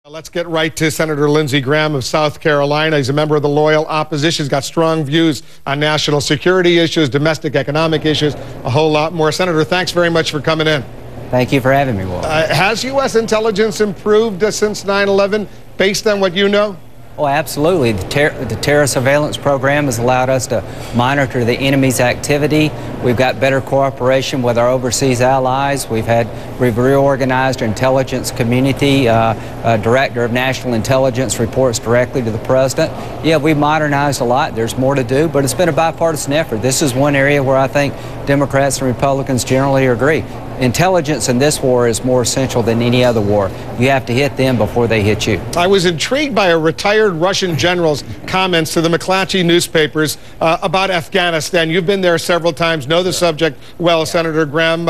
Let's get right to Senator Lindsey Graham of South Carolina. He's a member of the loyal opposition. He's got strong views on national security issues, domestic economic issues, a whole lot more. Senator, thanks very much for coming in. Thank you for having me, Wolf. Has U.S. intelligence improved since 9/11, based on what you know? Oh, absolutely. The terror surveillance program has allowed us to monitor the enemy's activity. We've got better cooperation with our overseas allies. We've reorganized our intelligence community. Director of National Intelligence reports directly to the president. Yeah, we've modernized a lot. There's more to do, but it's been a bipartisan effort. This is one area where I think Democrats and Republicans generally agree. Intelligence in this war is more essential than any other war. You have to hit them before they hit you. I was intrigued by a retired Russian general's comments to the McClatchy newspapers about Afghanistan. You've been there several times, know the subject well, Senator Graham.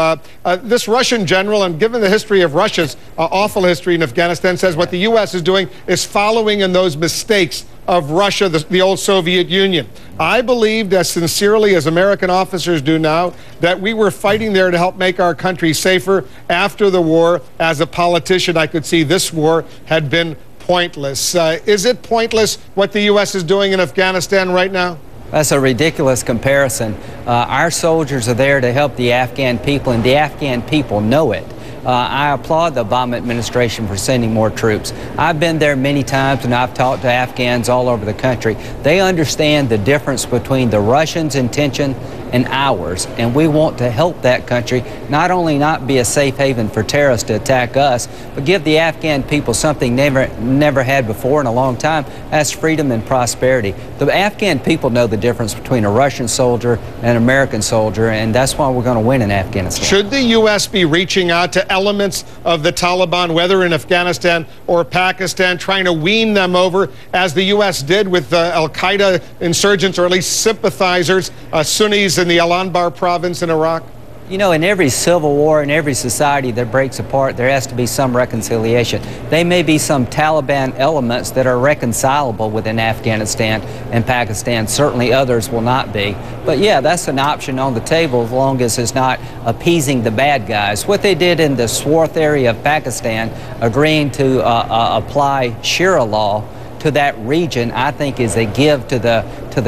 This Russian general, and given the history of Russia's awful history in Afghanistan, says what the U.S. is doing is following in those mistakes of Russia, the old Soviet Union. I believed as sincerely as American officers do now that we were fighting there to help make our country safer after the war. As a politician, I could see this war had been pointless. Is it pointless what the U.S. is doing in Afghanistan right now? That's a ridiculous comparison. Our soldiers are there to help the Afghan people, and the Afghan people know it. I applaud the Obama administration for sending more troops. I've been there many times, and I've talked to Afghans all over the country. They understand the difference between the Russians' intention and ours, and we want to help that country not only not be a safe haven for terrorists to attack us, but give the Afghan people something never had before in a long time. That's freedom and prosperity. The Afghan people know the difference between a Russian soldier and an American soldier, and that's why we're going to win in Afghanistan. Should the U.S. be reaching out to elements of the Taliban, whether in Afghanistan or Pakistan, trying to wean them over, as the U.S. did with al-Qaeda insurgents, or at least sympathizers, Sunnis in the Al-Anbar province in Iraq? You know, in every civil war, in every society that breaks apart, there has to be some reconciliation. There may be some Taliban elements that are reconcilable within Afghanistan and Pakistan. Certainly others will not be. But yeah, that's an option on the table as long as it's not appeasing the bad guys. What they did in the Swarth area of Pakistan, agreeing to apply Sharia law to that region, I think is a give to the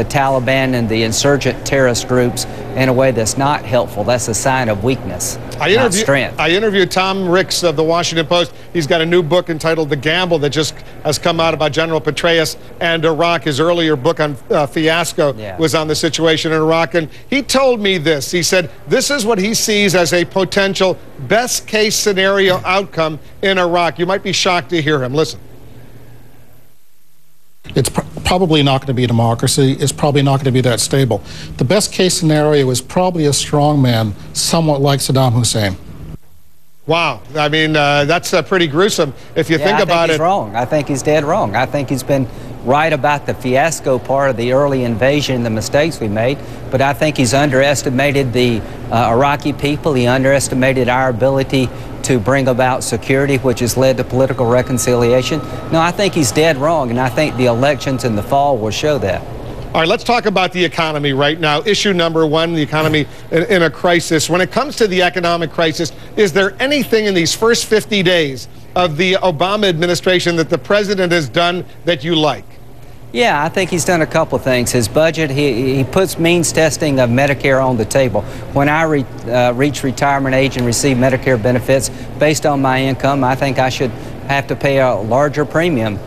Taliban and the insurgent terrorist groups in a way that's not helpful. That's a sign of weakness, not strength. I interviewed Tom Ricks of the Washington Post. He's got a new book entitled The Gamble that just has come out about General Petraeus and Iraq. His earlier book on Fiasco was on the situation in Iraq. And he told me this. He said this is what he sees as a potential best-case scenario outcome in Iraq. You might be shocked to hear him. Listen. It's probably not going to be a democracy. It's probably not going to be that stable. The best case scenario is probably a strong man, somewhat like Saddam Hussein. Wow. I mean, that's pretty gruesome if you think about it. I think he's wrong. I think he's dead wrong. I think he's been right about the fiasco part of the early invasion, the mistakes we made, but I think he's underestimated the Iraqi people. He underestimated our ability to bring about security, which has led to political reconciliation. No, I think he's dead wrong, and I think the elections in the fall will show that. All right, let's talk about the economy right now. Issue number one, the economy in a crisis. When it comes to the economic crisis, is there anything in these first 50 days of the Obama administration that the president has done that you like? Yeah, I think he's done a couple of things. His budget, he puts means testing of Medicare on the table. When I reach retirement age and receive Medicare benefits based on my income, I think I should have to pay a larger premium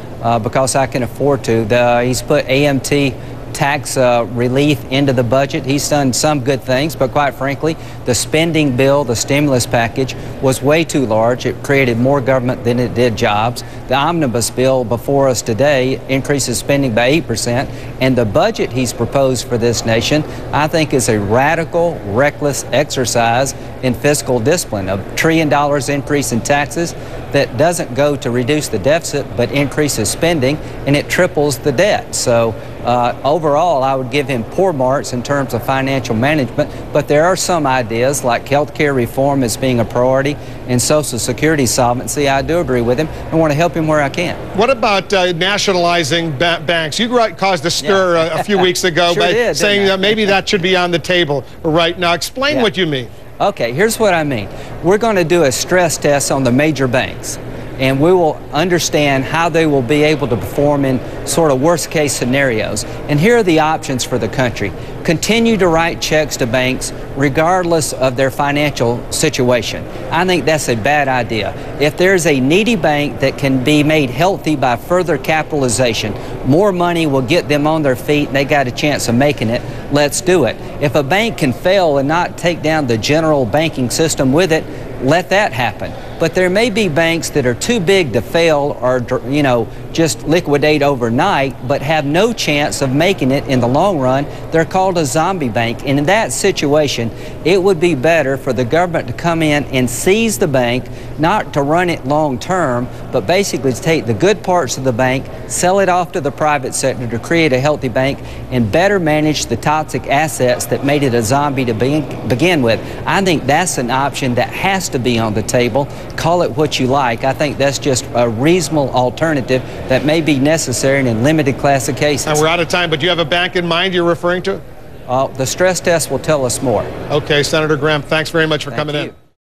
because I can afford to. He's put AMT tax relief into the budget. He's done some good things, but quite frankly, the spending bill, the stimulus package, was way too large. It created more government than it did jobs. The omnibus bill before us today increases spending by 8%, and the budget he's proposed for this nation, I think, is a radical, reckless exercise in fiscal discipline. $1 trillion increase in taxes that doesn't go to reduce the deficit, but increases spending, and it triples the debt. So overall, I would give him poor marks in terms of financial management, but there are some ideas like health care reform as being a priority and Social Security solvency. I do agree with him and want to help him where I can. What about nationalizing banks? You caused a stir a few weeks ago by saying that maybe that should be on the table right now. Explain what you mean. Okay, here's what I mean. We're going to do a stress test on the major banks. and we will understand how they will be able to perform in sort of worst-case scenarios. And here are the options for the country. Continue to write checks to banks regardless of their financial situation. I think that's a bad idea. If there's a needy bank that can be made healthy by further capitalization, more money will get them on their feet and they got a chance of making it. Let's do it. If a bank can fail and not take down the general banking system with it, let that happen. But there may be banks that are too big to fail or, you know, just liquidate overnight, but have no chance of making it in the long run. They're called a zombie bank. And in that situation, it would be better for the government to come in and seize the bank, not to run it long term, but basically to take the good parts of the bank, sell it off to the private sector to create a healthy bank, and better manage the toxic assets that made it a zombie to begin with. I think that's an option that has to be on the table. Call it what you like. I think that's just a reasonable alternative that may be necessary in a limited class of cases. And we're out of time, but do you have a bank in mind you're referring to? The stress test will tell us more. Okay, Senator Graham, thanks very much for coming in.